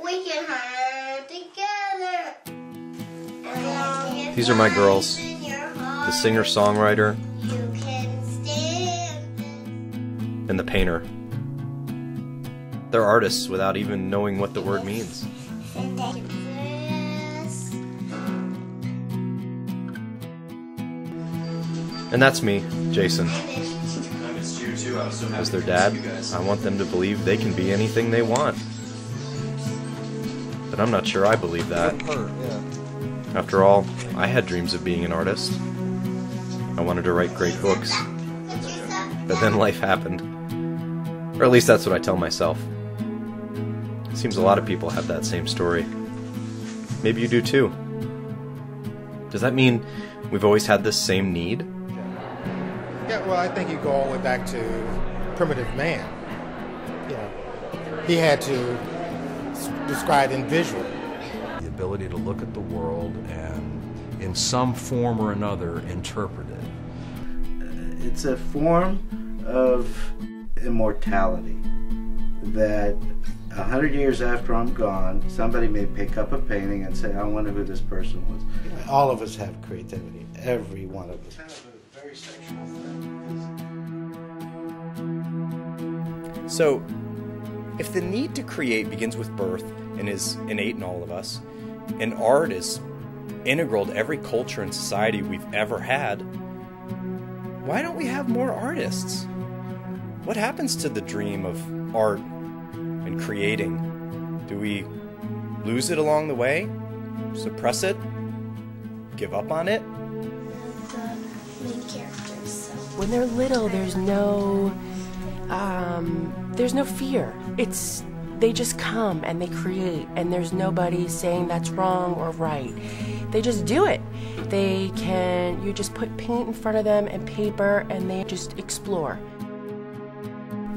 We can hurt together. These are my girls, the singer-songwriter and the painter. They're artists without even knowing what the word means. And that's me, Jason. As their dad, I want them to believe they can be anything they want. But I'm not sure I believe that. After all, I had dreams of being an artist. I wanted to write great books. But then life happened. Or at least that's what I tell myself. It seems a lot of people have that same story. Maybe you do too. Does that mean we've always had this same need? Yeah, well, I think you go all the way back to primitive man. You know, he had to describe in visual. The ability to look at the world and, in some form or another, interpret it. It's a form of immortality that 100 years after I'm gone, somebody may pick up a painting and say, I wonder who this person was. All of us have creativity, every one of us. Kind of a very sexual thing. So, if the need to create begins with birth and is innate in all of us, and art is integral to every culture and society we've ever had, why don't we have more artists? What happens to the dream of art and creating? Do we lose it along the way? Suppress it? Give up on it? The main characters. When they're little, there's no fear. They just come and they create, and there's nobody saying that's wrong or right. They just do it. You just put paint in front of them and paper, and they just explore.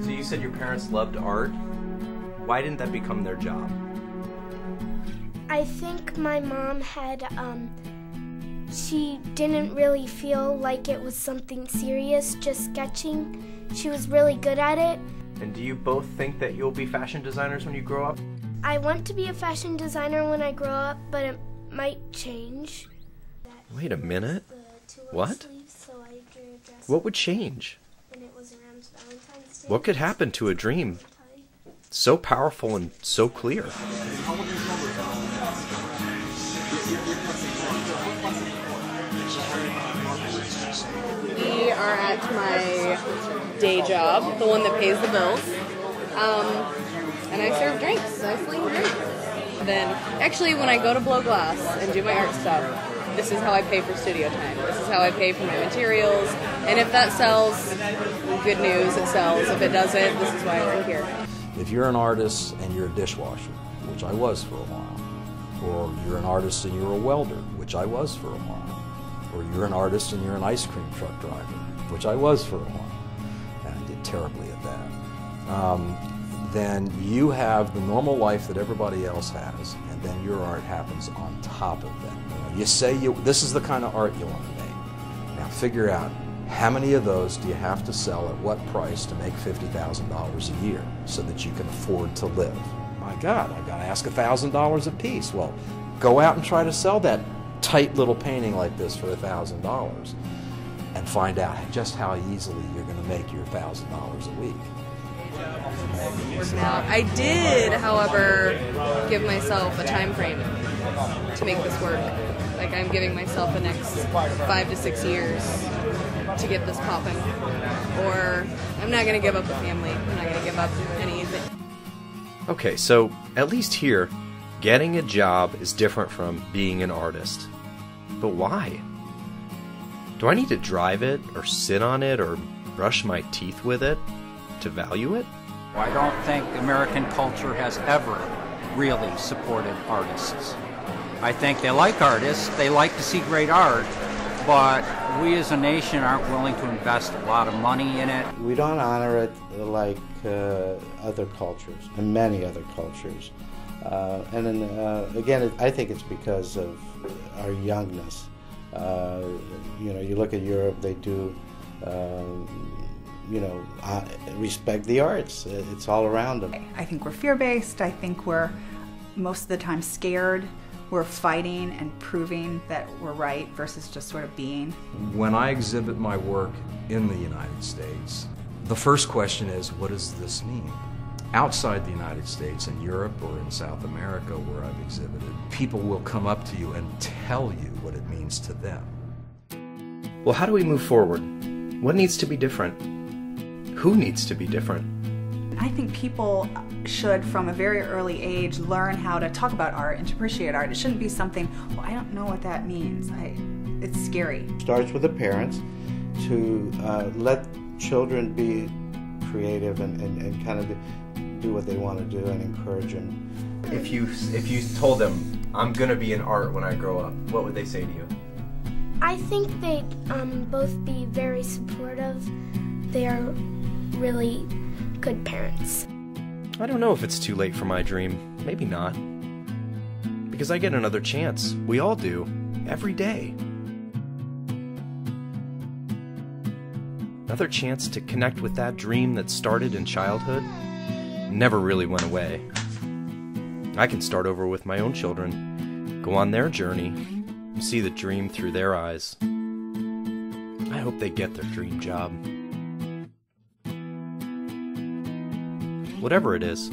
So you said your parents loved art. Why didn't that become their job? I think my mom had, she didn't really feel like it was something serious, just sketching. She was really good at it. And do you both think that you'll be fashion designers when you grow up? I want to be a fashion designer when I grow up, but it might change. Wait a minute. What? What would change? What could happen to a dream so powerful and so clear? We are at my day job, the one that pays the bills, and I serve drinks. I sling drinks. Then, actually, when I go to blow glass and do my art stuff, this is how I pay for studio time. This is how I pay for my materials. And if that sells, good news, it sells. If it doesn't, this is why I'm here. If you're an artist and you're a dishwasher, which I was for a while, or you're an artist and you're a welder, which I was for a while, or you're an artist and you're an ice cream truck driver, which I was for a while, and I did terribly at that, then you have the normal life that everybody else has, and then your art happens on top of that. You say this is the kind of art you want to make. Now figure out how many of those do you have to sell at what price to make $50,000 a year so that you can afford to live. My God, I've got to ask $1,000 a piece. Well, go out and try to sell that tight little painting like this for $1,000 and find out just how easily you're going to make your $1,000 a week. I did, however, give myself a time frame to make this work. Like, I'm giving myself the next 5 to 6 years to get this popping. Or I'm not going to give up the family. I'm not going to give up anything. Okay, so at least here, getting a job is different from being an artist. But why? Do I need to drive it, or sit on it, or brush my teeth with it to value it? I don't think American culture has ever really supported artists. I think they like artists, they like to see great art, but we as a nation aren't willing to invest a lot of money in it. We don't honor it like other cultures, and many other cultures. And then, again, I think it's because of our youngness. You look at Europe, they do, respect the arts. It's all around them. I think we're fear-based. I think we're most of the time scared. We're fighting and proving that we're right versus just sort of being. When I exhibit my work in the United States, the first question is, what does this mean? Outside the United States, in Europe or in South America where I've exhibited, people will come up to you and tell you what it means to them. Well, how do we move forward? What needs to be different? Who needs to be different? I think people should, from a very early age, learn how to talk about art and to appreciate art. It shouldn't be something, well, I don't know what that means. It's scary. It starts with the parents to let children be creative and kind of do what they want to do and encourage them. If you told them, I'm gonna be in art when I grow up, what would they say to you? I think they'd both be very supportive. They are really good parents. I don't know if it's too late for my dream. Maybe not. Because I get another chance. We all do. Every day. Another chance to connect with that dream that started in childhood, never really went away. I can start over with my own children, go on their journey, see the dream through their eyes. I hope they get their dream job. Whatever it is.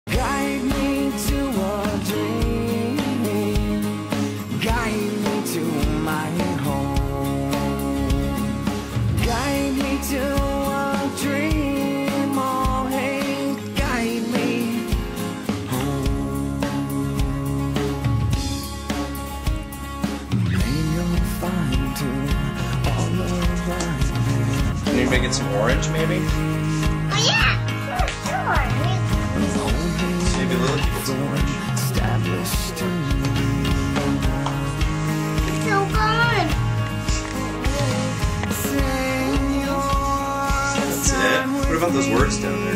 Guide me to a dream, guide me to my home, guide me to a dream, oh hey, guide me home. Maybe you'll find to all the right. Can you make it some orange, maybe? Oh yeah, sure. Maybe Lily can get some orange. Established to It's so good. That's it. What about those words down there?